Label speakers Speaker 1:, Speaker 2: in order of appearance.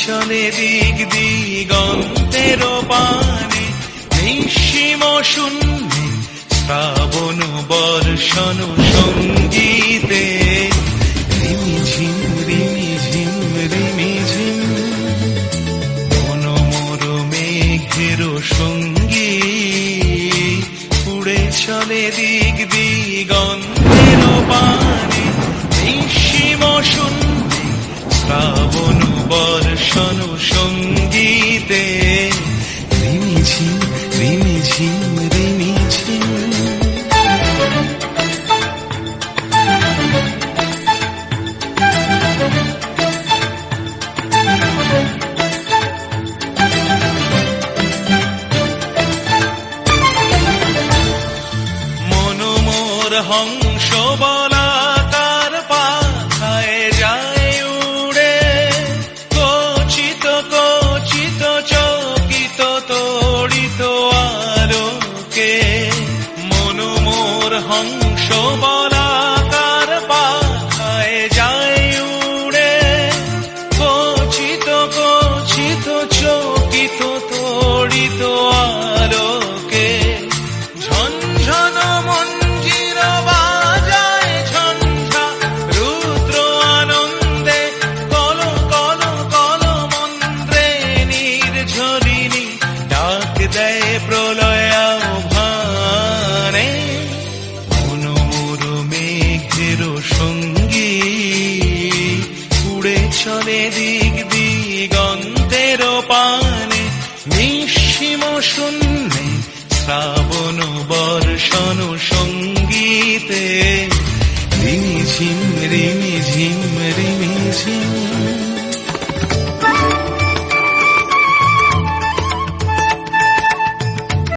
Speaker 1: চলে দিক দিগন্তের পানে, নিঃসীম শূন্যে শ্রাবণ বর্ষণ সঙ্গীতে। রিমিঝিম রিমিঝিম রিমিঝিম মন মোর মেঘের সঙ্গী, উড়ে চলে দিক দিগন্তের পানে, নিঃসীম শূন্যে শ্রাবণ বর্ষণ সঙ্গীতে। রিমিঝিম রিমিঝিম রিমিঝিম। মন মোর হংস বলাকার পাখায় যায় উড়ে, কচিত কচিত চকিত তড়িত আলোকে। মন মোর হংস বলাকার পাখায় যায় উড়ে, কচিত কচিত চকিত তড়িত আলোকে। ঝনঝন মঞ্জির বাজায় ঝঞ্ঝা রুদ্র আনন্দে, কল কল কল মন্ত্রে নির্ঝরিণী ডাক দেয় প্রলয় আহ্বানে। মন মোর মেঘের সঙ্গী, উড়ে চলে দিক দিগন্তের পানে, নিঃসীম শূন্যে শ্রাবণ বর্ষণ সঙ্গীতে। রিমিঝিম রিমিঝিম রিমিঝিম।